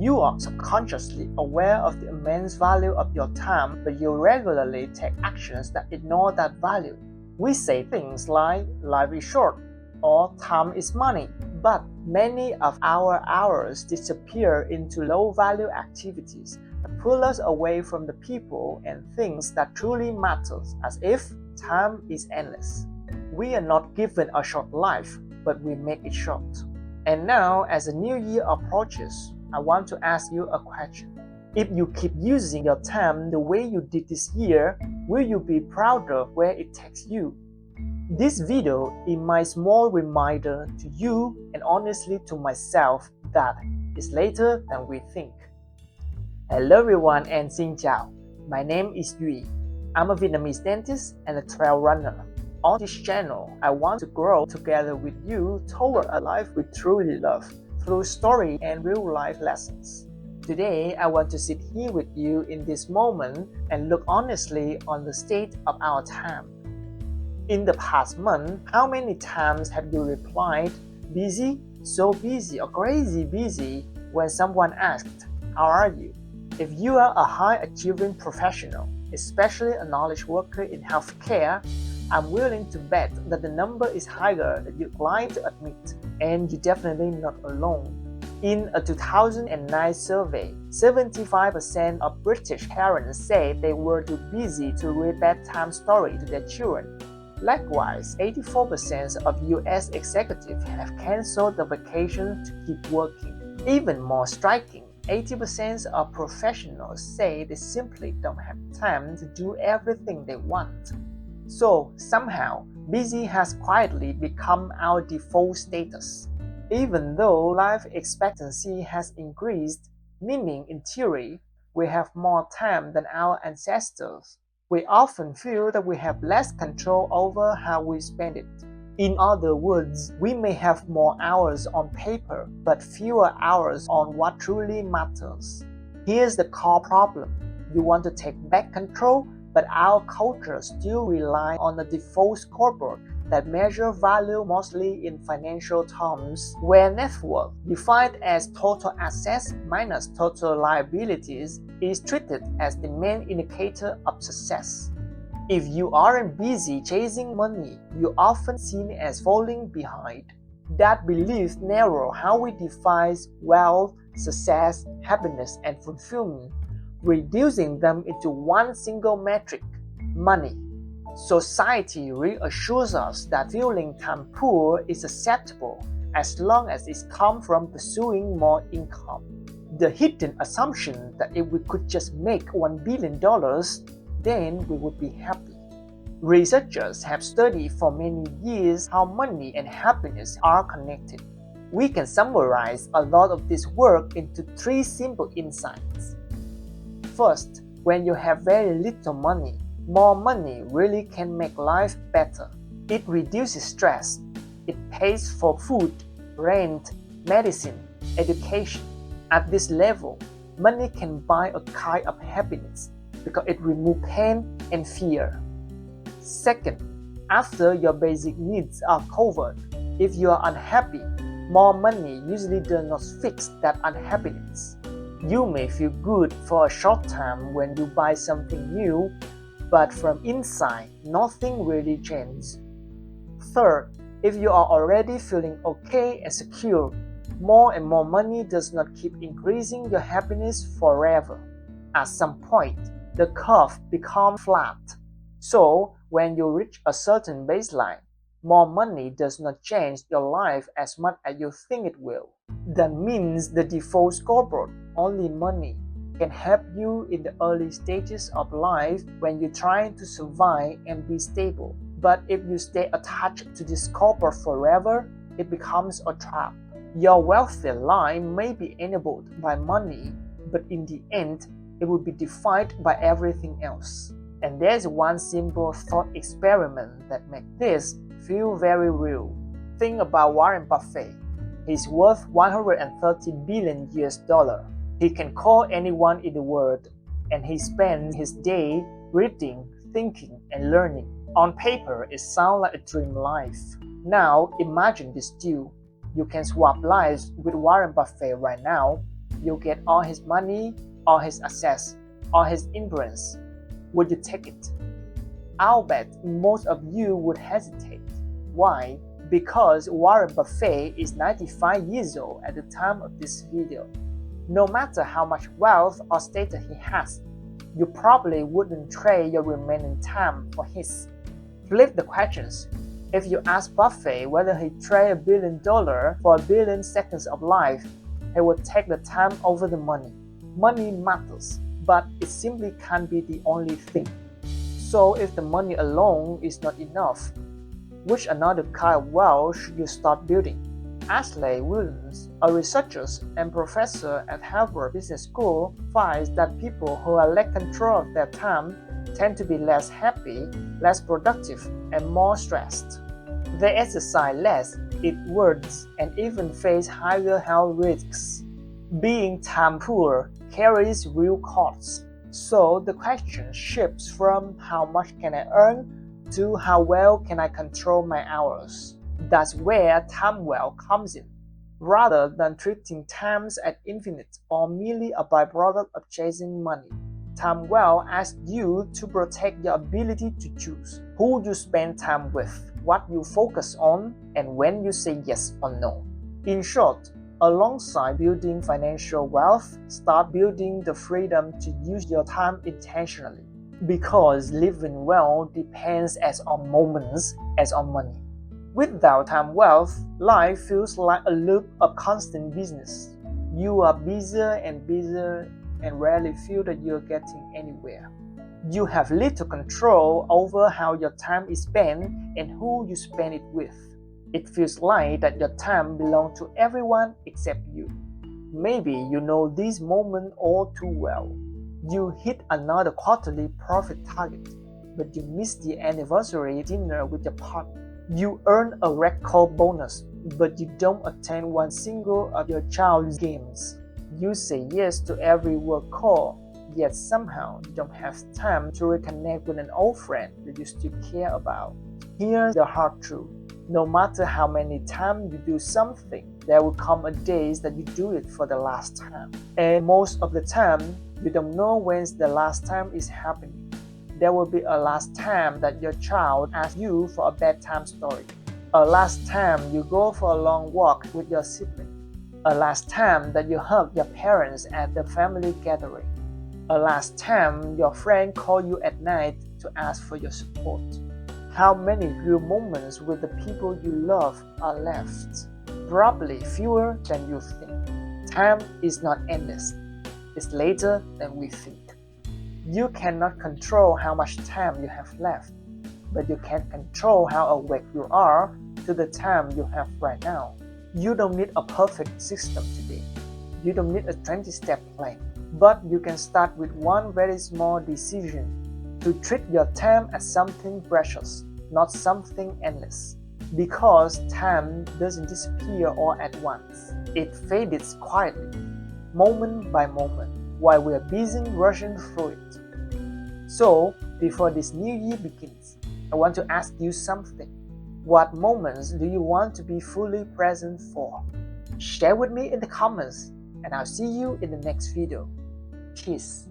You are subconsciously aware of the immense value of your time, but you regularly take actions that ignore that value. We say things like life is short or time is money, but many of our hours disappear into low-value activities that pull us away from the people and things that truly matter, as if time is endless. We are not given a short life, but we make it short. And now, as the new year approaches, I want to ask you a question. If you keep using your time the way you did this year, will you be proud of where it takes you? This video is my small reminder to you and honestly to myself that it's later than we think. Hello everyone and xin chào. My name is Duy. I'm a Vietnamese dentist and a trail runner. On this channel, I want to grow together with you toward a life we truly love, through story and real-life lessons. Today, I want to sit here with you in this moment and look honestly on the state of our time. In the past month, how many times have you replied, busy, so busy, or crazy busy when someone asked, how are you? If you are a high-achieving professional, especially a knowledge worker in healthcare, I'm willing to bet that the number is higher than you'd like to admit, and you're definitely not alone. In a 2009 survey, 75% of British parents said they were too busy to read bedtime stories to their children. Likewise, 84% of US executives have canceled the vacation to keep working. Even more striking, 80% of professionals say they simply don't have time to do everything they want. So, somehow, busy has quietly become our default status. Even though life expectancy has increased, meaning in theory, we have more time than our ancestors, we often feel that we have less control over how we spend it. In other words, we may have more hours on paper, but fewer hours on what truly matters. Here's the core problem. You want to take back control, but our culture still relies on the default scoreboard that measures value mostly in financial terms, where net worth, defined as total assets minus total liabilities, is treated as the main indicator of success. If you aren't busy chasing money, you're often seen as falling behind. That belief narrows how we define wealth, success, happiness, and fulfillment, reducing them into one single metric, money. Society reassures us that feeling time poor is acceptable as long as it comes from pursuing more income. The hidden assumption that if we could just make $1 billion, then we would be happy. Researchers have studied for many years how money and happiness are connected. We can summarize a lot of this work into 3 simple insights. First, when you have very little money, more money really can make life better. It reduces stress. It pays for food, rent, medicine, education. At this level, money can buy a kind of happiness because it removes pain and fear. Second, after your basic needs are covered, if you are unhappy, more money usually does not fix that unhappiness. You may feel good for a short time when you buy something new, but from inside, nothing really changes. Third, if you are already feeling okay and secure, more and more money does not keep increasing your happiness forever. At some point, the curve becomes flat. So, when you reach a certain baseline, more money does not change your life as much as you think it will. That means the default scoreboard, only money, can help you in the early stages of life when you're trying to survive and be stable. But if you stay attached to this scoreboard forever, it becomes a trap. Your wealthy life may be enabled by money, but in the end, it will be defined by everything else. And there's one simple thought experiment that makes this feel very real. Think about Warren Buffett. He's worth $130 billion US. He can call anyone in the world, and he spends his day reading, thinking, and learning. On paper, it sounds like a dream life. Now, imagine this deal. You can swap lives with Warren Buffett right now. you get all his money, all his access, all his influence, would you take it? I'll bet most of you would hesitate. Why? Because Warren Buffett is 95 years old at the time of this video. No matter how much wealth or status he has, you probably wouldn't trade your remaining time for his. Flip the questions. If you ask Buffett whether he'd trade $1 billion for 1 billion seconds of life, he would take the time over the money. Money matters, but it simply can't be the only thing. So if the money alone is not enough, which another kind of wealth should you start building? Ashley Williams, a researcher and professor at Harvard Business School, finds that people who lack control of their time tend to be less happy, less productive, and more stressed. They exercise less, eat worse, and even face higher health risks. Being time poor carries real costs. So the question shifts from how much can I earn to how well can I control my hours. That's where time wealth comes in. Rather than treating time as infinite or merely a byproduct of chasing money, time wealth asks you to protect your ability to choose who you spend time with, what you focus on, and when you say yes or no. In short, alongside building financial wealth, start building the freedom to use your time intentionally. Because living well depends as on moments as on money. Without time wealth, life feels like a loop of constant business. You are busier and busier and rarely feel that you're getting anywhere. You have little control over how your time is spent and who you spend it with. It feels like that your time belongs to everyone except you. Maybe you know this moment all too well. You hit another quarterly profit target, but you miss the anniversary dinner with your partner. You earn a record bonus, but you don't attend one single of your child's games. You say yes to every work call, yet somehow you don't have time to reconnect with an old friend that you still care about. Here's the hard truth. No matter how many times you do something, there will come a day that you do it for the last time. And most of the time, you don't know when the last time is happening. There will be a last time that your child asks you for a bedtime story. A last time you go for a long walk with your sibling. A last time that you hug your parents at the family gathering. A last time your friend calls you at night to ask for your support. How many real moments with the people you love are left? Probably fewer than you think. Time is not endless. It's later than we think. You cannot control how much time you have left, but you can control how awake you are to the time you have right now. You don't need a perfect system today. You don't need a 20-step plan, but you can start with one very small decision to treat your time as something precious, not something endless. Because time doesn't disappear all at once. It fades quietly, moment by moment, while we're busy rushing through it. So, before this new year begins, I want to ask you something. What moments do you want to be fully present for? Share with me in the comments, and I'll see you in the next video. Peace.